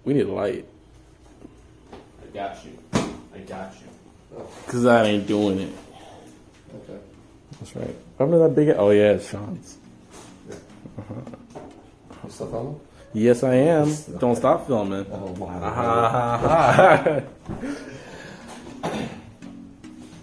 We need a light. I got you. Because I ain't doing it. Okay. That's right. Remember that big... Oh, yeah, it's Sean's. You still filming? Yes, I am. Don't stop filming. Oh, wow.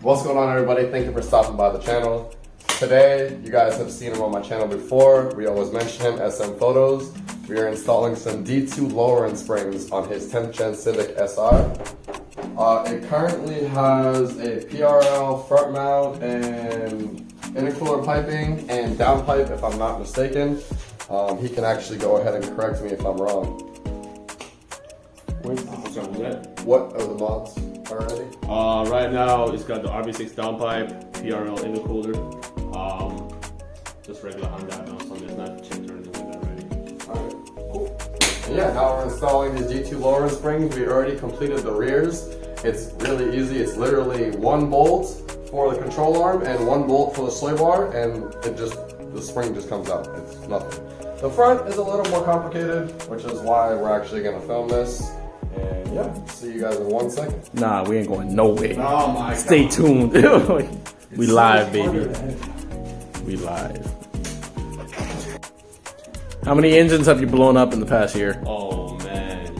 What's going on, everybody? Thank you for stopping by the channel. Today, you guys have seen him on my channel before. We always mention him, SM Photos. We are installing some D2 lowering springs on his 10th gen Civic SI. It currently has a PRL front mount and intercooler piping and downpipe, if I'm not mistaken. He can actually go ahead and correct me if I'm wrong. What are the mods already? Right now, it's got the RB6 downpipe, PRL intercooler, just regular Honda. No, something that's not chipped or anything like that already. Alright, cool. And yeah, now we're installing these D2 lowering springs. We already completed the rears. It's really easy. It's literally one bolt for the control arm and one bolt for the sway bar, and the spring just comes out. It's nothing. The front is a little more complicated, which is why we're actually gonna film this. And yeah, see you guys in 1 second. Nah, we ain't going nowhere. Oh my Stay God. tuned. We live, baby. We live. How many engines have you blown up in the past year? Oh man,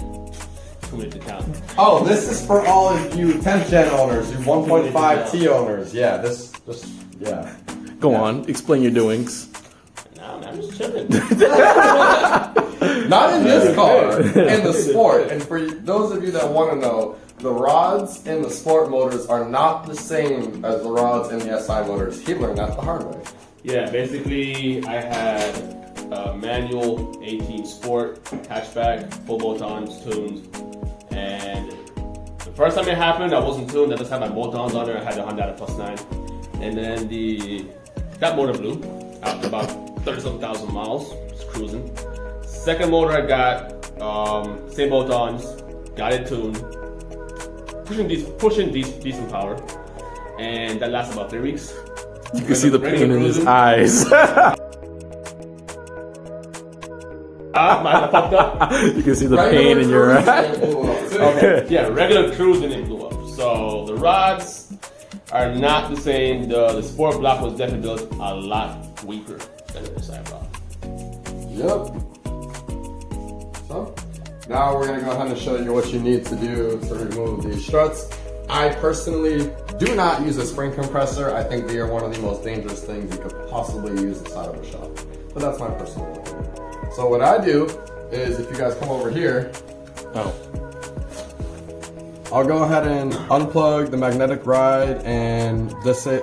too many to count. Oh, this is for all of you 10th gen owners, you 1.5T owners. Yeah, yeah. Go on, explain your doings. Nah, man, I'm just chilling. Not in this car, in the Sport. And for those of you that want to know, the rods in the Sport motors are not the same as the rods in the SI motors. He learned that the hard way. Yeah, basically, I had a manual 18 Sport hatchback, full bolt-ons, tuned, and the first time it happened, I wasn't tuned. I just had my bolt-ons on there. I had the Honda +9, and then that motor blew after about 30-something thousand miles, just cruising. Second motor I got, same bolt-ons, got it tuned, pushing decent power, and that lasted about 3 weeks. You can see the pain in his eyes. I fucked up. You can see the pain in your eyes. Okay. Yeah, regular cruising it blew up. So the rods are not the same. The Sport block was definitely built a lot weaker than the SI block. Yep. So, now we're going to go ahead and show you what you need to do to remove these struts. I personally do not use a spring compressor. I think they are one of the most dangerous things you could possibly use inside of a shop. But that's my personal opinion. So what I do is, if you guys come over here, I'll go ahead and unplug the magnetic ride and just say,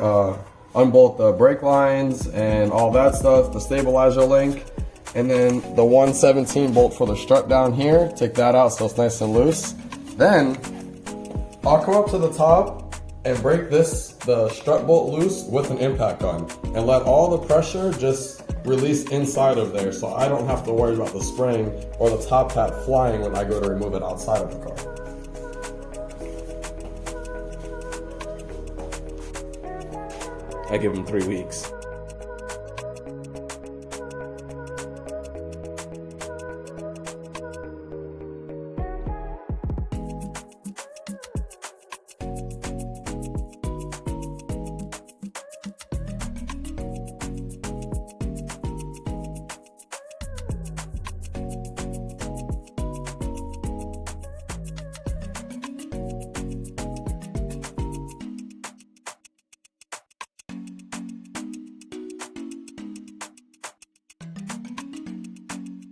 unbolt the brake lines and all that stuff, the stabilizer link, and then the 117 bolt for the strut down here. Take that out so it's nice and loose. Then I'll come up to the top and break the strut bolt loose with an impact gun and let all the pressure just release inside of there, so I don't have to worry about the spring or the top hat flying when I go to remove it outside of the car. I give him 3 weeks.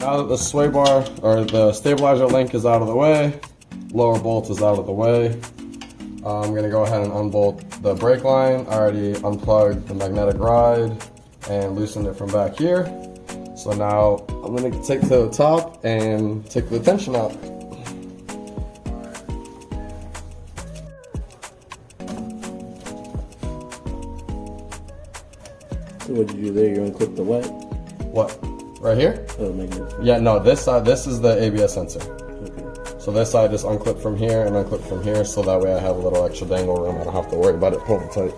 Now that the sway bar or the stabilizer link is out of the way, lower bolt is out of the way, I'm going to go ahead and unbolt the brake line. I already unplugged the magnetic ride and loosened it from back here. So now I'm going to take to the top and take the tension out. So what did you do there? You unclip the what? What? Right here? Oh, magnet. Yeah, no, this side, this is the ABS sensor. Okay. So this side just unclip from here and unclip from here, so that way I have a little extra dangle room. I don't have to worry about it pulling tight.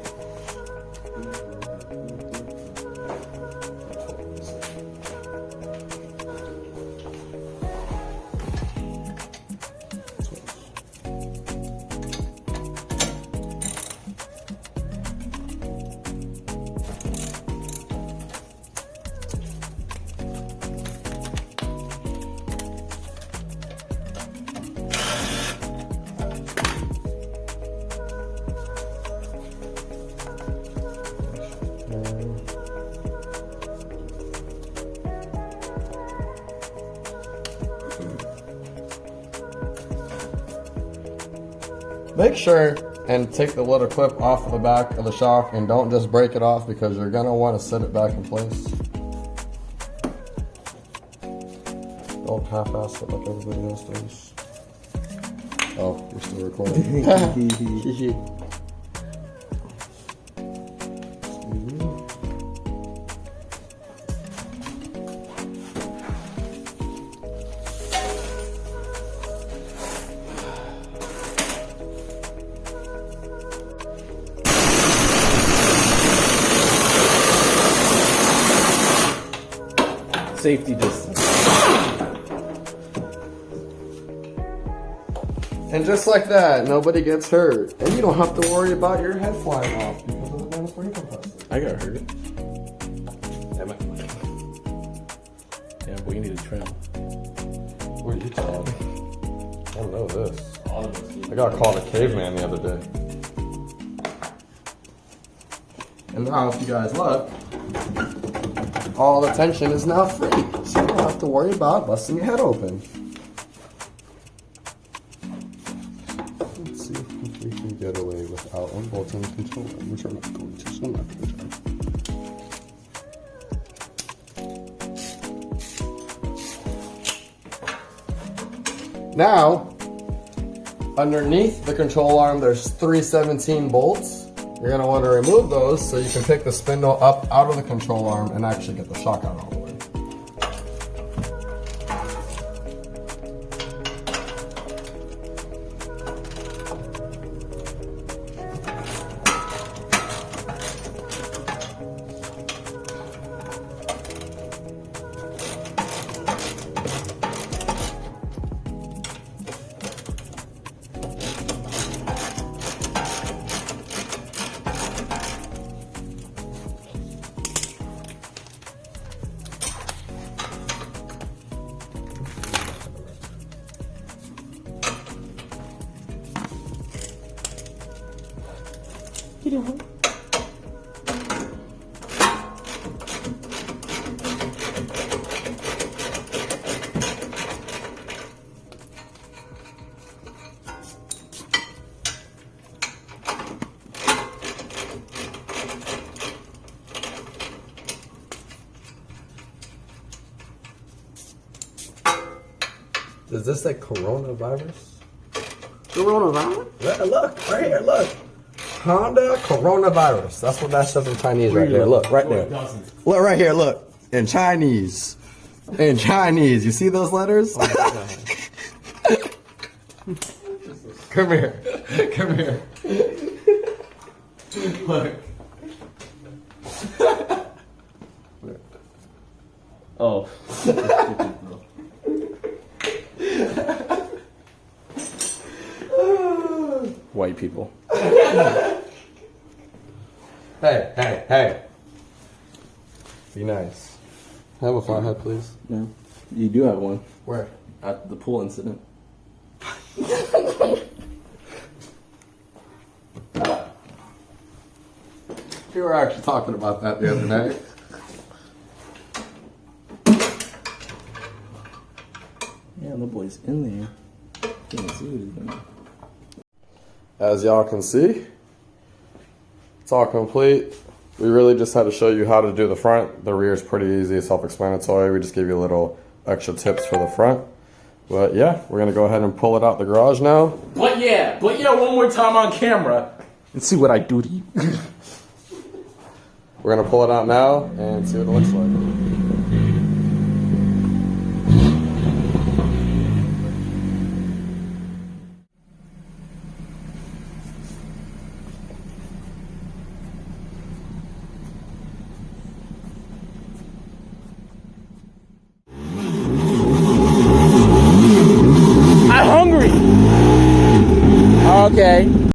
make sure and take the little clip off of the back of the shock and don't just break it off because you're gonna want to set it back in place. Don't half-ass it like everybody else does. Oh, we're still recording. Safety distance. And just like that, nobody gets hurt. And you don't have to worry about your head flying off because of the manifold compressor. I got hurt. Yeah, but you need a trim. What are you talking? I don't know this. All of us. I got called a caveman the other day. And now, if you guys look, all the tension is now free. So you don't have to worry about busting your head open. Let's see if we can get away without unbolting the control arm, which we're not going to, so I'm not going to try. Now, underneath the control arm, there's 317 bolts. You're gonna want to remove those so you can pick the spindle up out of the control arm and actually get the shock out all the way. Is this a coronavirus? Coronavirus? Look, right here, look. Honda coronavirus. That's what that says in Chinese right there. Look, right there. Look, right here, look. In Chinese. In Chinese. You see those letters? Come here. Come here. Look. Oh. White people. Hey, hey, hey. Be nice. Have a flathead, please. No. You do have one. Where? At the pool incident. We were actually talking about that the other night. Yeah, the boy's in there. Can't see what he's doing. As y'all can see, it's all complete. We really just had to show you how to do the front. The rear is pretty easy, self-explanatory. We just gave you a little extra tips for the front. But yeah, we're gonna go ahead and pull it out the garage now. But yeah, one more time on camera and see what I do to you. We're gonna pull it out now and see what it looks like. I'm hungry. Okay.